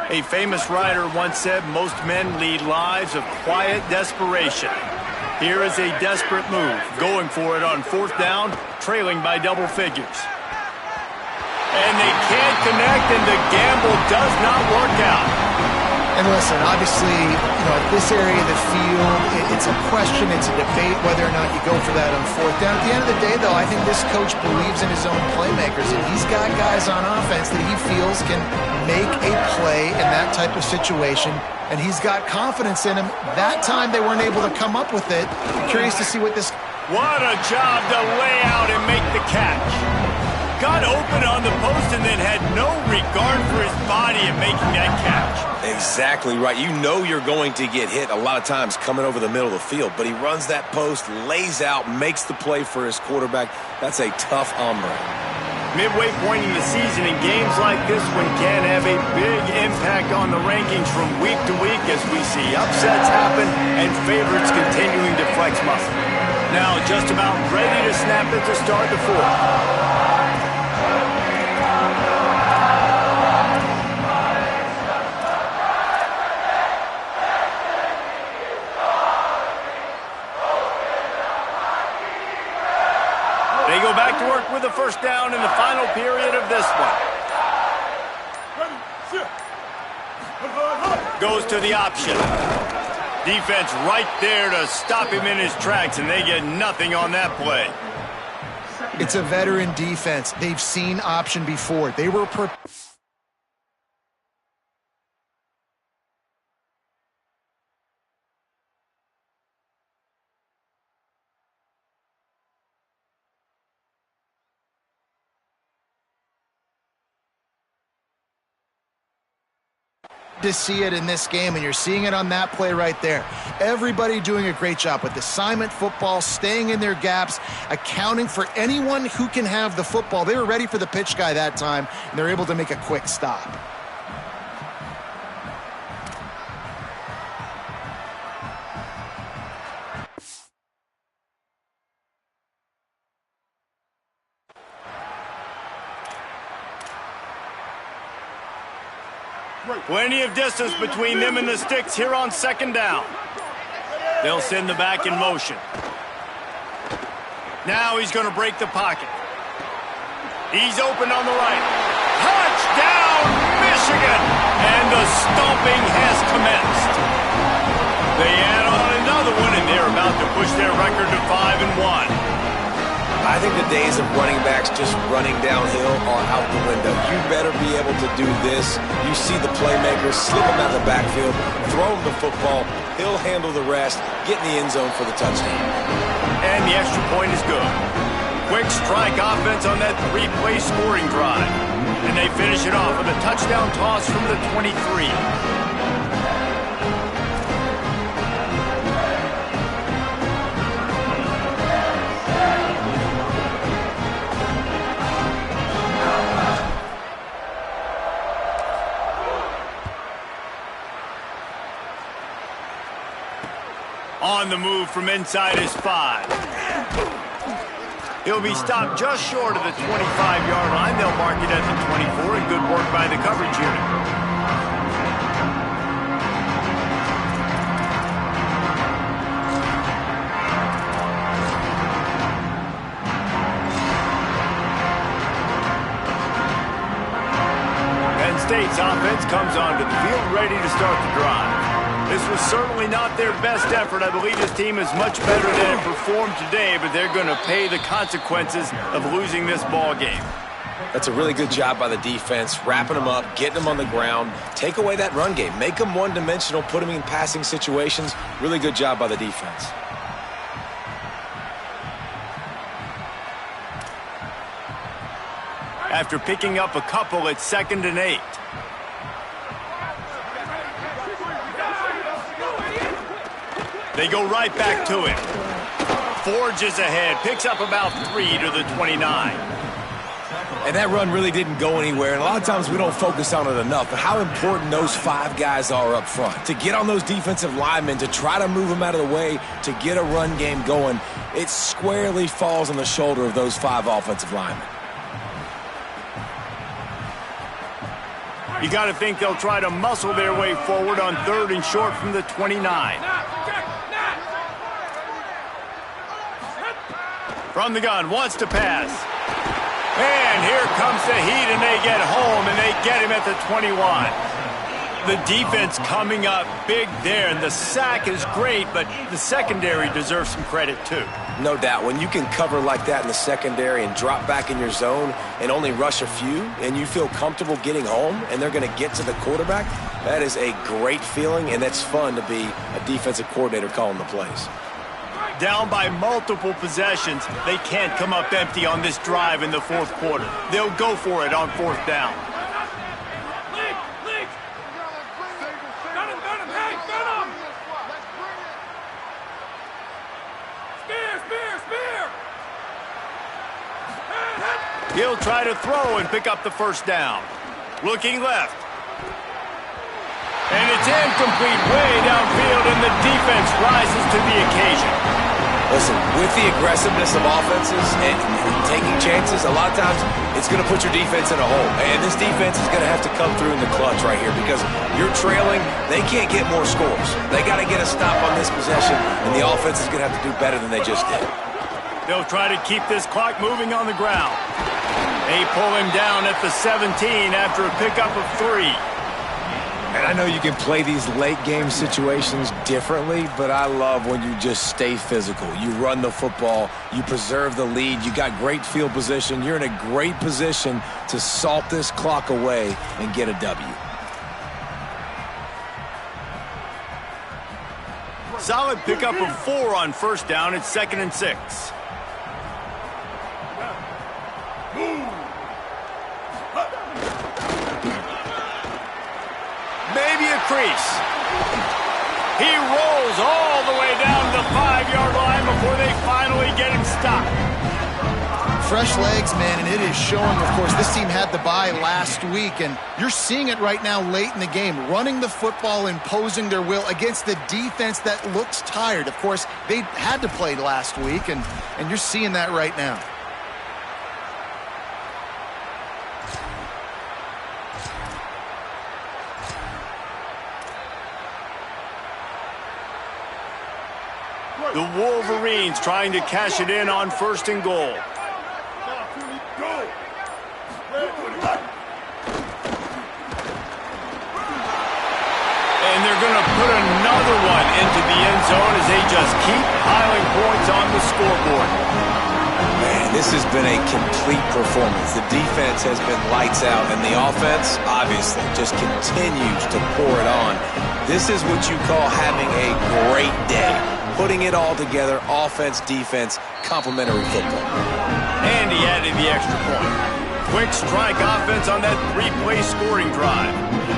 A famous writer once said, most men lead lives of quiet desperation. Here is a desperate move, going for it on 4th down, trailing by double figures. And they can't connect, and the gamble does not work out. And listen, obviously, you know, at this area of the field, it's a question, it's a debate whether or not you go for that on 4th down. At the end of the day, though, I think this coach believes in his own playmakers, and he's got guys on offense that he feels can make a play in that type of situation, and he's got confidence in him. That time they weren't able to come up with it. I'm curious to see what this... What a job to lay out and make the catch. Got open on the post and then had no regard for his body in making that catch. Exactly right. You know you're going to get hit a lot of times coming over the middle of the field, but he runs that post, lays out, makes the play for his quarterback. That's a tough hombre. Midway point in the season, and games like this one can have a big impact on the rankings from week to week as we see upsets happen and favorites continuing to flex muscle. Now just about ready to snap it to start the fourth. They go back to work with a first down in the final period of this one. Goes to the option. Defense right there to stop him in his tracks, and they get nothing on that play. It's a veteran defense. They've seen option before. They were prepared. To see it in this game, and you're seeing it on that play right there. Everybody doing a great job with assignment football, staying in their gaps, accounting for anyone who can have the football. They were ready for the pitch guy that time, and they're able to make a quick stop. Plenty of distance between them and the sticks here on second down. They'll send the back in motion. Now he's going to break the pocket. He's open on the right. Touchdown, Michigan! And the stomping has commenced. They add on another one, and they're about to push their record to 5-1. I think the days of running backs just running downhill are out the window. You better be able to do this. You see the playmakers slip him out of the backfield, throw him the football, he'll handle the rest, get in the end zone for the touchdown. And the extra point is good. Quick strike offense on that three-play scoring drive. And they finish it off with a touchdown toss from the 23. On the move from inside his 5. He'll be stopped just short of the 25-yard line. They'll mark it at the 24. And good work by the coverage unit. Penn State's offense comes onto the field ready to start the drive. This was certainly not their best effort. I believe this team is much better than it performed today, but they're going to pay the consequences of losing this ball game. That's a really good job by the defense, wrapping them up, getting them on the ground, take away that run game, make them one-dimensional, put them in passing situations. Really good job by the defense. After picking up a couple, it's 2nd and 8. They go right back to it. Forges ahead, picks up about 3 to the 29. And that run really didn't go anywhere, and a lot of times we don't focus on it enough, but how important those 5 guys are up front. To get on those defensive linemen, to try to move them out of the way, to get a run game going, it squarely falls on the shoulder of those 5 offensive linemen. You got to think they'll try to muscle their way forward on 3rd and short from the 29. From the gun, wants to pass. And here comes the heat, and they get home, and they get him at the 21. The defense coming up big there, and the sack is great, but the secondary deserves some credit too. No doubt. When you can cover like that in the secondary and drop back in your zone and only rush a few, and you feel comfortable getting home, and they're going to get to the quarterback, that is a great feeling, and that's fun to be a defensive coordinator calling the plays. Down by multiple possessions, they can't come up empty on this drive in the 4th quarter. They'll go for it on 4th down. He'll try to throw and pick up the first down. Looking left. And it's incomplete way downfield, and the defense rises to the occasion. Listen, with the aggressiveness of offenses and taking chances, a lot of times it's going to put your defense in a hole. And this defense is going to have to come through in the clutch right here because you're trailing. They can't get more scores. They got to get a stop on this possession, and the offense is going to have to do better than they just did. They'll try to keep this clock moving on the ground. They pull him down at the 17 after a pickup of 3. And I know you can play these late-game situations differently, but I love when you just stay physical. You run the football, you preserve the lead, you got great field position. You're in a great position to salt this clock away and get a W. Solid pickup of 4 on first down. It's 2nd and 6. Maybe a crease. He rolls all the way down to the 5-yard line before they finally get him stopped. Fresh legs, man, and it is showing, of course. This team had the bye last week, and you're seeing it right now late in the game, running the football, imposing their will against the defense that looks tired. Of course, they had to play last week, and you're seeing that right now. The Wolverines trying to cash it in on 1st and goal. And they're going to put another one into the end zone as they just keep piling points on the scoreboard. Man, this has been a complete performance. The defense has been lights out, and the offense, obviously, just continues to pour it on. This is what you call having a great day. Putting it all together, offense, defense, complementary football. And he added the extra point. Quick strike offense on that 3-play scoring drive.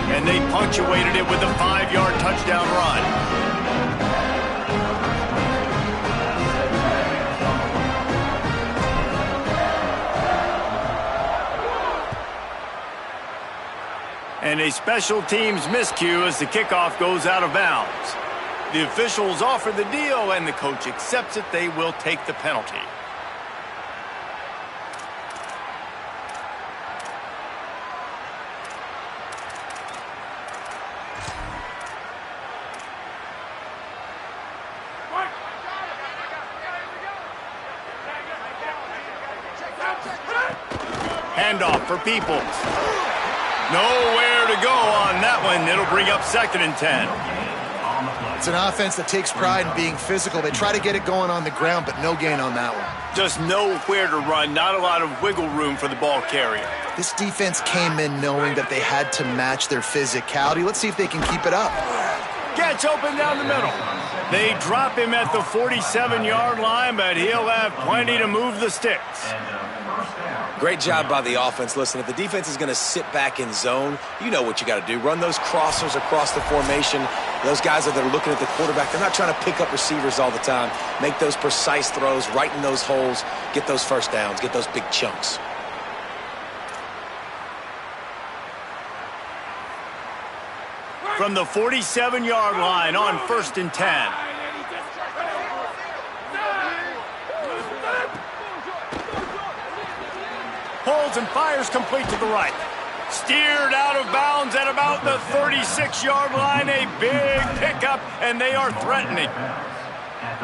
And they punctuated it with a 5-yard touchdown run. And a special teams miscue as the kickoff goes out of bounds. The officials offer the deal, and the coach accepts it. They will take the penalty. Handoff for Peoples. Nowhere to go on that one. It'll bring up 2nd and 10. It's an offense that takes pride in being physical. They try to get it going on the ground, but no gain on that one. Just nowhere to run, not a lot of wiggle room for the ball carrier. This defense came in knowing that they had to match their physicality. Let's see if they can keep it up. Gets open down the middle. They drop him at the 47-yard line, but he'll have plenty to move the sticks. Great job by the offense. Listen, if the defense is going to sit back in zone, you know what you got to do. Run those crossers across the formation. Those guys that are looking at the quarterback, they're not trying to pick up receivers all the time. Make those precise throws, right in those holes, get those first downs, get those big chunks. From the 47-yard line on 1st and 10. Pulls and fires complete to the right. Steered out of bounds at about the 36-yard line. A big pickup, and they are threatening.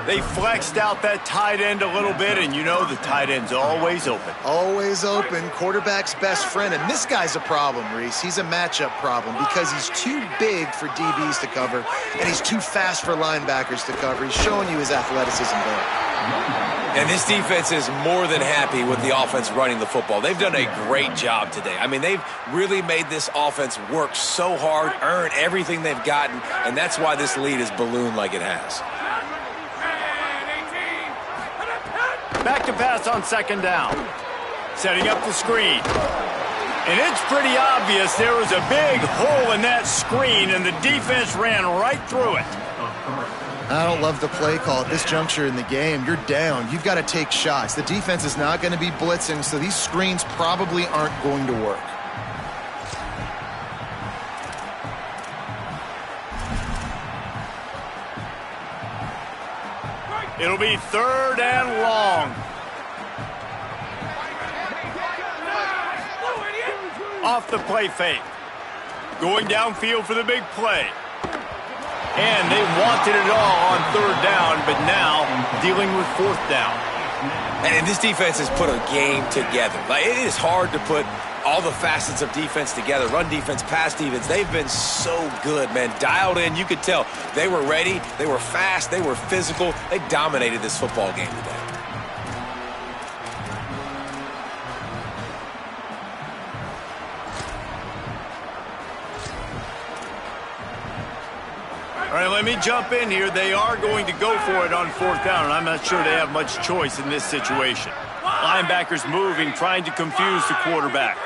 They flexed out that tight end a little bit, and you know the tight end's always open. Always open. Quarterback's best friend. And this guy's a problem, Reese. He's a matchup problem because he's too big for DBs to cover, and he's too fast for linebackers to cover. He's showing you his athleticism there. And this defense is more than happy with the offense running the football. They've done a great job today. I mean, they've really made this offense work so hard, earn everything they've gotten, and that's why this lead is ballooned like it has. Back to pass on 2nd down. Setting up the screen. And it's pretty obvious there was a big hole in that screen, and the defense ran right through it. I don't love the play call at this juncture in the game. You're down. You've got to take shots. The defense is not going to be blitzing, so these screens probably aren't going to work. It'll be 3rd and long. Off the play fake. Going downfield for the big play. And they wanted it all on 3rd down, but now dealing with 4th down. And this defense has put a game together. Like, it is hard to put all the facets of defense together. Run defense, pass defense. They've been so good, man. Dialed in. You could tell they were ready. They were fast. They were physical. They dominated this football game today. All right, let me jump in here. They are going to go for it on 4th down, and I'm not sure they have much choice in this situation. Linebackers moving, trying to confuse the quarterback.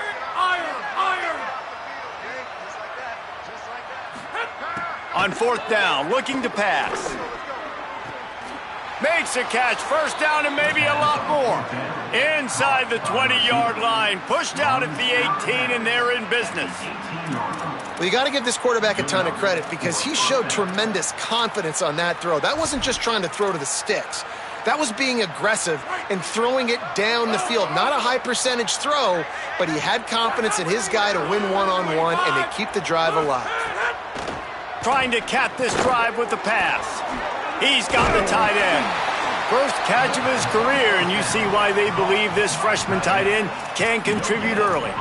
On 4th down, looking to pass. Makes a catch, 1st down and maybe a lot more. Inside the 20-yard line, pushed out at the 18, and they're in business. Well, you got to give this quarterback a ton of credit because he showed tremendous confidence on that throw. That wasn't just trying to throw to the sticks. That was being aggressive and throwing it down the field. Not a high percentage throw, but he had confidence in his guy to win one-on-one and to keep the drive alive. Trying to cap this drive with the pass. He's got the tight end. First catch of his career, and you see why they believe this freshman tight end can contribute early.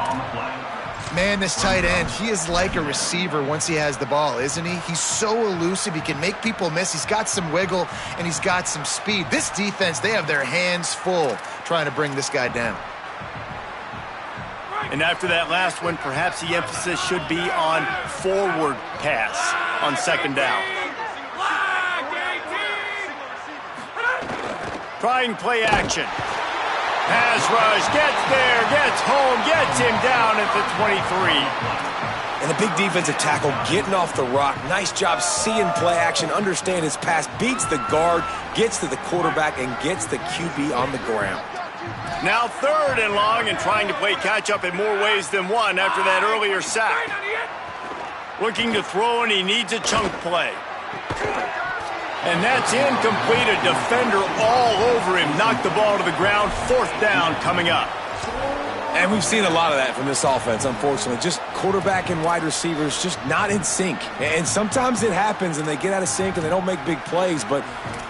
Man, this tight end, he is like a receiver once he has the ball, isn't he? He's so elusive. He can make people miss. He's got some wiggle, and he's got some speed. This defense, they have their hands full trying to bring this guy down. And after that last one, perhaps the emphasis should be on forward pass on 2nd down. Trying play action. Pass rush, gets there, gets home, gets him down at the 23. And the big defensive tackle getting off the rock. Nice job seeing play action, understand his pass, beats the guard, gets to the quarterback, and gets the QB on the ground. Now 3rd and long and trying to play catch-up in more ways than one after that earlier sack. Looking to throw, and he needs a chunk play. And that's incomplete. A defender all over him. Knocked the ball to the ground. 4th down coming up. And we've seen a lot of that from this offense, unfortunately. Just quarterback and wide receivers just not in sync. And sometimes it happens and they get out of sync and they don't make big plays. But,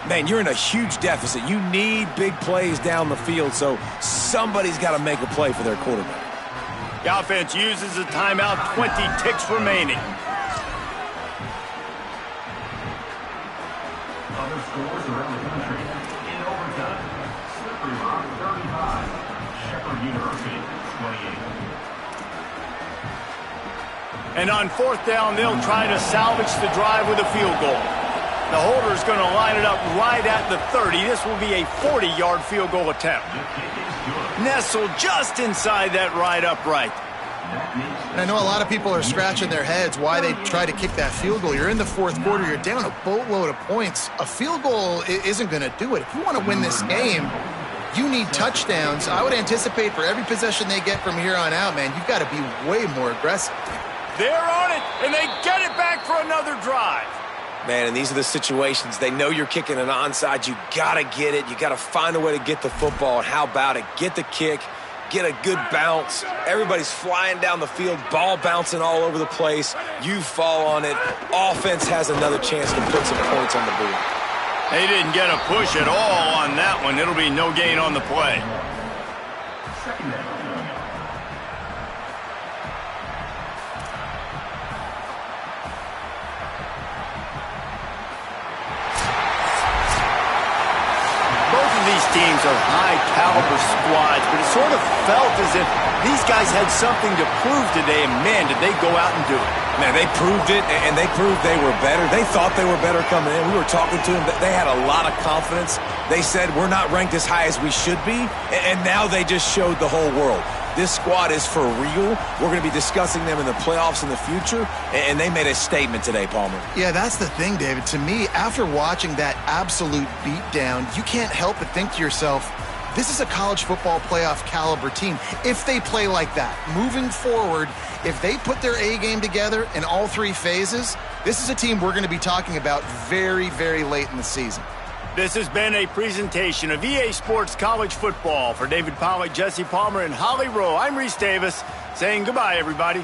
man, you're in a huge deficit. You need big plays down the field, so somebody's got to make a play for their quarterback. The offense uses a timeout. 20 ticks remaining. Other scores around the country in overtime. Slippery Rock 35, Shepherd University 28. And on 4th down, they'll try to salvage the drive with a field goal. The holder's going to line it up right at the 30. This will be a 40-yard field goal attempt. Nestled just inside that right upright. And I know a lot of people are scratching their heads why they try to kick that field goal. You're in the 4th quarter. You're down a boatload of points. A field goal isn't going to do it. If you want to win this game, you need touchdowns. I would anticipate for every possession they get from here on out, man, you've got to be way more aggressive. They're on it, and they get it back for another drive. Man, and these are the situations. They know you're kicking an onside. You got to get it. You got to find a way to get the football. And how about it? Get the kick. Get a good bounce. Everybody's flying down the field, ball bouncing all over the place. You fall on it. Offense has another chance to put some points on the board. They didn't get a push at all on that one. It'll be no gain on the play. These teams are high-caliber squads, but it sort of felt as if these guys had something to prove today, and man, did they go out and do it. Man, they proved it, and they proved they were better. They thought they were better coming in. We were talking to them. They had a lot of confidence. They said, we're not ranked as high as we should be, and now they just showed the whole world. This squad is for real. We're going to be discussing them in the playoffs in the future, and they made a statement today, Palmer. Yeah, that's the thing, David. To me, after watching that absolute beatdown, you can't help but think to yourself, this is a college football playoff caliber team. If they play like that, moving forward, if they put their A game together in all three phases, this is a team we're going to be talking about very, very late in the season. This has been a presentation of EA Sports College Football. For David Pollack, Jesse Palmer, and Holly Rowe, I'm Reese Davis saying goodbye, everybody.